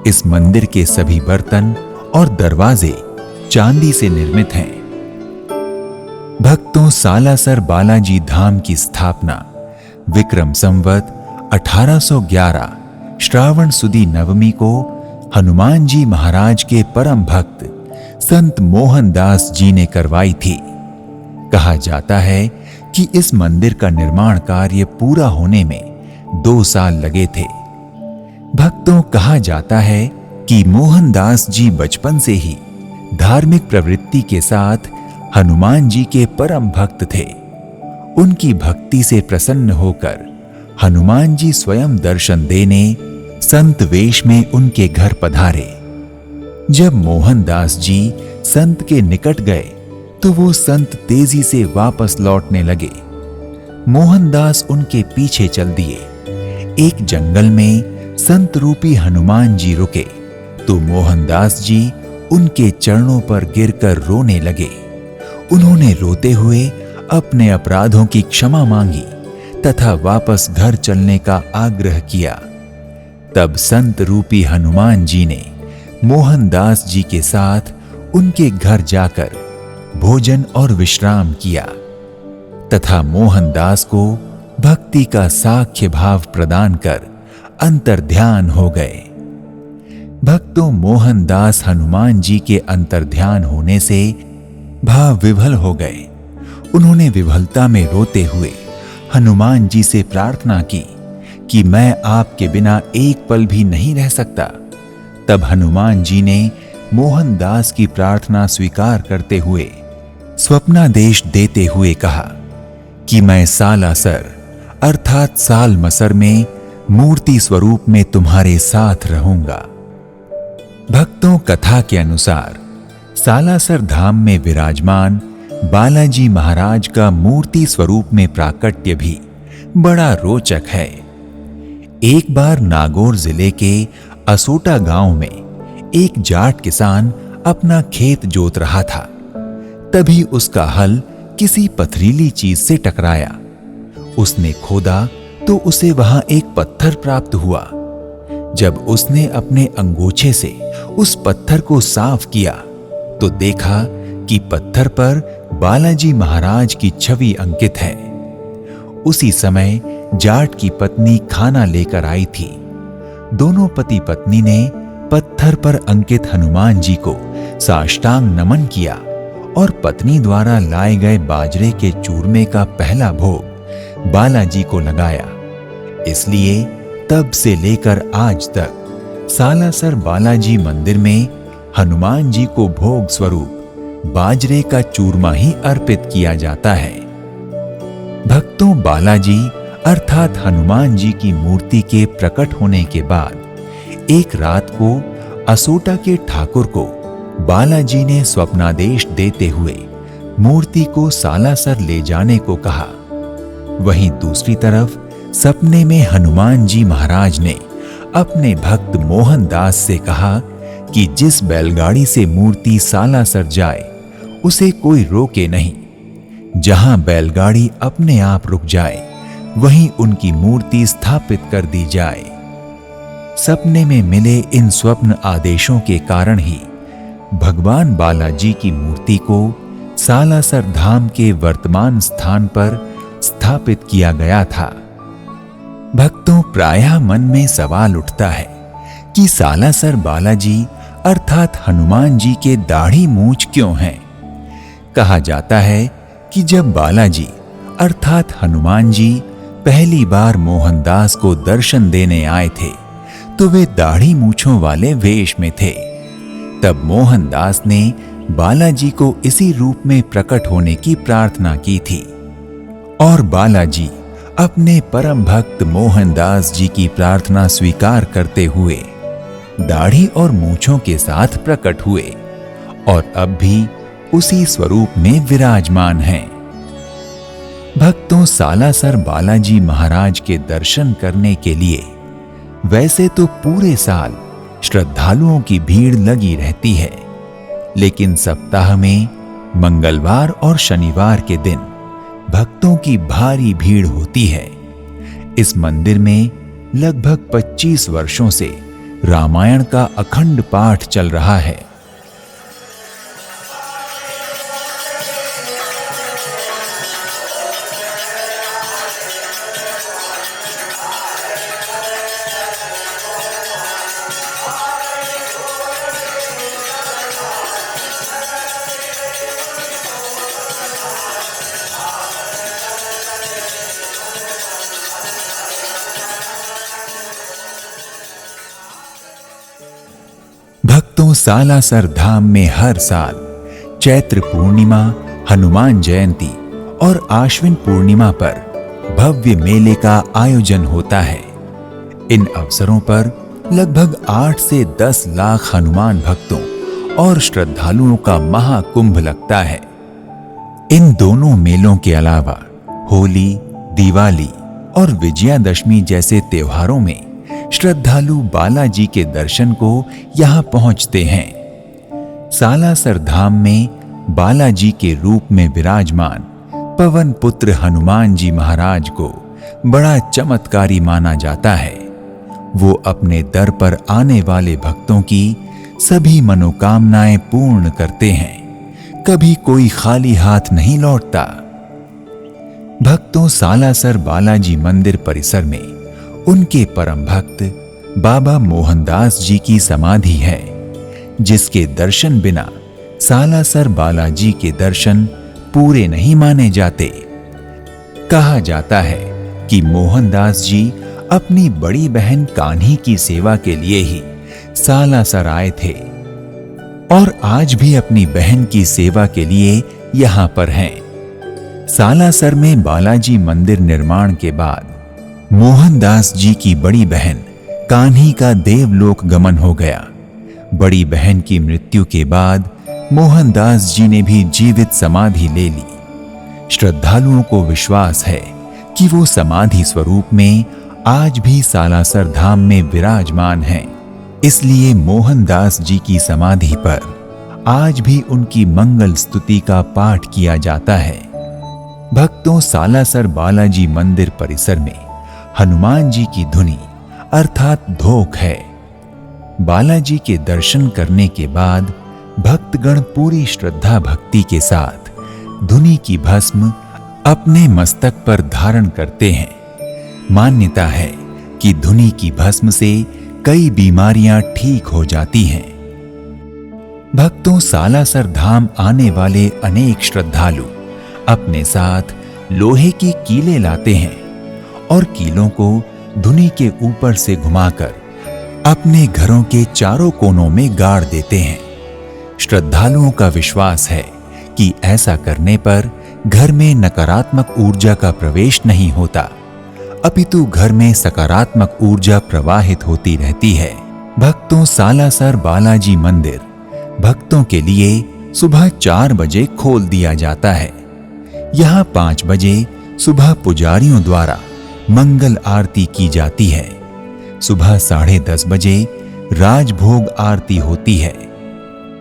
Speaker 3: इस मंदिर के सभी बर्तन और दरवाजे चांदी से निर्मित हैं। भक्तों, सालासर बालाजी धाम की स्थापना विक्रम संवत 1811 श्रावण सुदी नवमी को हनुमान जी महाराज के परम भक्त संत मोहनदास जी ने करवाई थी। कहा जाता है कि इस मंदिर का निर्माण कार्य पूरा होने में 2 साल लगे थे। भक्तों, कहा जाता है कि मोहनदास जी बचपन से ही धार्मिक प्रवृत्ति के साथ हनुमान जी के परम भक्त थे। उनकी भक्ति से प्रसन्न होकर हनुमान जी स्वयं दर्शन देने संत वेश में उनके घर पधारे। जब मोहनदास जी संत के निकट गए तो वो संत तेजी से वापस लौटने लगे। मोहनदास उनके पीछे चल दिए। एक जंगल में संत रूपी हनुमान जी रुके तो मोहनदास जी उनके चरणों पर गिरकर रोने लगे। उन्होंने रोते हुए अपने अपराधों की क्षमा मांगी तथा वापस घर चलने का आग्रह किया। तब संत रूपी हनुमान जी ने मोहनदास जी के साथ उनके घर जाकर भोजन और विश्राम किया तथा मोहनदास को भक्ति का साक्ष्य भाव प्रदान कर अंतर्ध्यान हो गए। भक्तों, मोहनदास हनुमान जी के अंतर्ध्यान होने से भाव विभल हो गए। उन्होंने विभलता में रोते हुए हनुमान जी से प्रार्थना की कि मैं आपके बिना एक पल भी नहीं रह सकता। तब हनुमान जी ने मोहनदास की प्रार्थना स्वीकार करते हुए स्वप्नादेश देते हुए कहा कि मैं सालासर अर्थात सालमसर में मूर्ति स्वरूप में तुम्हारे साथ रहूंगा। भक्तों, कथा के अनुसार सालासर धाम में विराजमान बालाजी महाराज का मूर्ति स्वरूप में प्राकट्य भी बड़ा रोचक है। एक बार नागौर जिले के असोटा गांव में एक जाट किसान अपना खेत जोत रहा था। तभी उसका हल किसी पथरीली चीज से टकराया। उसने खोदा तो उसे वहां एक पत्थर प्राप्त हुआ। जब उसने अपने अंगूछे से उस पत्थर को साफ किया तो देखा कि पत्थर पर बालाजी महाराज की छवि अंकित है। उसी समय जाट की पत्नी खाना लेकर आई थी। दोनों पति पत्नी ने पत्थर पर अंकित हनुमान जी को साष्टांग नमन किया और पत्नी द्वारा लाए गए बाजरे के चूरमे का पहला भोग बालाजी को लगाया। इसलिए तब से लेकर आज तक सालासर बालाजी मंदिर में हनुमान जी को भोग स्वरूप बाजरे का चूरमा ही अर्पित किया जाता है। भक्तों, बालाजी अर्थात हनुमान जी की मूर्ति के प्रकट होने के बाद एक रात को असोटा के ठाकुर को बालाजी ने स्वप्नादेश देते हुए मूर्ति को सालासर ले जाने को कहा। वहीं दूसरी तरफ सपने में हनुमान जी महाराज ने अपने भक्त मोहनदास से कहा कि जिस बैलगाड़ी से मूर्ति सालासर जाए उसे कोई रोके नहीं। जहां बैलगाड़ी अपने आप रुक जाए वहीं उनकी मूर्ति स्थापित कर दी जाए। सपने में मिले इन स्वप्न आदेशों के कारण ही भगवान बालाजी की मूर्ति को सालासर धाम के वर्तमान स्थान पर स्थापित किया गया था। भक्तों, प्रायः मन में सवाल उठता है कि सालासर बालाजी अर्थात हनुमान जी के दाढ़ी मूछ क्यों हैं? कहा जाता है कि जब बालाजी अर्थात हनुमान जी पहली बार मोहनदास को दर्शन देने आए थे तो वे दाढ़ी मूछों वाले वेश में थे। तब मोहनदास ने बालाजी को इसी रूप में प्रकट होने की प्रार्थना की थी और बालाजी अपने परम भक्त मोहनदास जी की प्रार्थना स्वीकार करते हुए दाढ़ी और मूछों के साथ प्रकट हुए और अब भी उसी स्वरूप में विराजमान हैं। भक्तों, सालासर बालाजी महाराज के दर्शन करने के लिए वैसे तो पूरे साल श्रद्धालुओं की भीड़ लगी रहती है, लेकिन सप्ताह में मंगलवार और शनिवार के दिन भक्तों की भारी भीड़ होती है। इस मंदिर में लगभग 25 वर्षों से रामायण का अखंड पाठ चल रहा है। भक्तों, सालासर धाम में हर साल चैत्र पूर्णिमा, हनुमान जयंती और आश्विन पूर्णिमा पर भव्य मेले का आयोजन होता है। इन अवसरों पर लगभग 8 से 10 लाख हनुमान भक्तों और श्रद्धालुओं का महाकुंभ लगता है। इन दोनों मेलों के अलावा होली, दिवाली और विजयादशमी जैसे त्योहारों में श्रद्धालु बालाजी के दर्शन को यहां पहुंचते हैं। सालासर धाम में बालाजी के रूप में विराजमान पवन पुत्र हनुमान जी महाराज को बड़ा चमत्कारी माना जाता है। वो अपने दर पर आने वाले भक्तों की सभी मनोकामनाएं पूर्ण करते हैं। कभी कोई खाली हाथ नहीं लौटता। भक्तों, सालासर बालाजी मंदिर परिसर में उनके परम भक्त बाबा मोहनदास जी की समाधि है, जिसके दर्शन बिना सालासर बालाजी के दर्शन पूरे नहीं माने जाते। कहा जाता है कि मोहनदास जी अपनी बड़ी बहन कान्ही की सेवा के लिए ही सालासर आए थे और आज भी अपनी बहन की सेवा के लिए यहां पर हैं। सालासर में बालाजी मंदिर निर्माण के बाद मोहनदास जी की बड़ी बहन कान्ही का देवलोक गमन हो गया। बड़ी बहन की मृत्यु के बाद मोहनदास जी ने भी जीवित समाधि ले ली। श्रद्धालुओं को विश्वास है कि वो समाधि स्वरूप में आज भी सालासर धाम में विराजमान हैं। इसलिए मोहनदास जी की समाधि पर आज भी उनकी मंगल स्तुति का पाठ किया जाता है। भक्तों, सालासर बालाजी मंदिर परिसर में हनुमान जी की धुनी अर्थात धोक है। बालाजी के दर्शन करने के बाद भक्तगण पूरी श्रद्धा भक्ति के साथ धुनी की भस्म अपने मस्तक पर धारण करते हैं। मान्यता है कि धुनी की भस्म से कई बीमारियां ठीक हो जाती हैं। भक्तों, सालासर धाम आने वाले अनेक श्रद्धालु अपने साथ लोहे की कीलें लाते हैं और कीलों को धुनी के ऊपर से घुमाकर अपने घरों के चारों कोनों में गाड़ देते हैं। श्रद्धालुओं का विश्वास है कि ऐसा करने पर घर में नकारात्मक ऊर्जा का प्रवेश नहीं होता, अपितु घर में सकारात्मक ऊर्जा प्रवाहित होती रहती है। भक्तों, सालासर बालाजी मंदिर भक्तों के लिए सुबह 4 बजे खोल दिया जाता है। यहाँ 5 बजे सुबह पुजारियों द्वारा मंगल आरती की जाती है। सुबह 10:30 बजे राजभोग आरती होती है।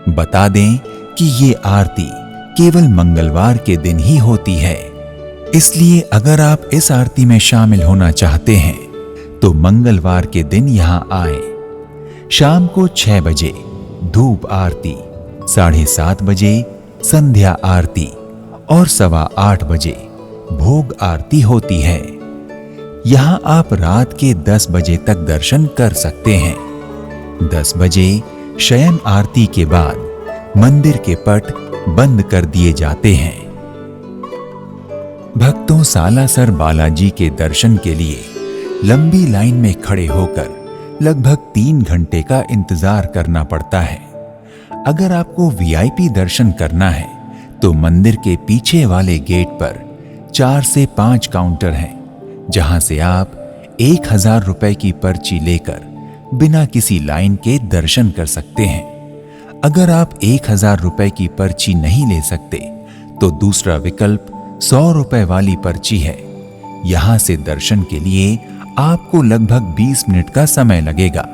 Speaker 3: बता दें कि ये आरती केवल मंगलवार के दिन ही होती है, इसलिए अगर आप इस आरती में शामिल होना चाहते हैं तो मंगलवार के दिन यहां आएं। शाम को 6 बजे धूप आरती, 7:30 बजे संध्या आरती और 8:15 बजे भोग आरती होती है। यहां आप रात के 10 बजे तक दर्शन कर सकते हैं। 10 बजे शयन आरती के बाद मंदिर के पट बंद कर दिए जाते हैं। भक्तों सालासर बालाजी के दर्शन के लिए लंबी लाइन में खड़े होकर लगभग 3 घंटे का इंतजार करना पड़ता है। अगर आपको वीआईपी दर्शन करना है तो मंदिर के पीछे वाले गेट पर 4 से 5 काउंटर हैं, जहां से आप 1000 रुपए की पर्ची लेकर बिना किसी लाइन के दर्शन कर सकते हैं। अगर आप 1000 रुपए की पर्ची नहीं ले सकते तो दूसरा विकल्प 100 रुपए वाली पर्ची है। यहां से दर्शन के लिए आपको लगभग 20 मिनट का समय लगेगा,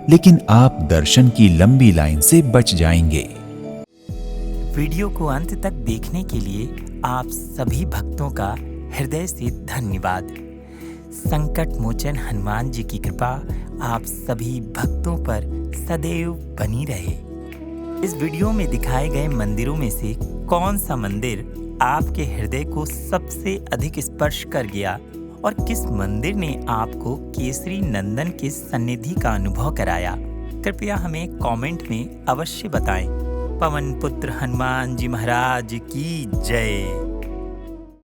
Speaker 3: लेकिन आप दर्शन की लंबी लाइन से बच जाएंगे।
Speaker 2: वीडियो को अंत तक देखने के लिए आप सभी भक्तों का हृदय से धन्यवाद। संकट मोचन हनुमान जी की कृपा आप सभी भक्तों पर सदैव बनी रहे। इस वीडियो में दिखाए गए मंदिरों में से कौन सा मंदिर आपके हृदय को सबसे अधिक स्पर्श कर गया और किस मंदिर ने आपको केसरी नंदन के सन्निधि का अनुभव कराया, कृपया हमें कमेंट में अवश्य बताएं। पवन पुत्र हनुमान जी महाराज की जय।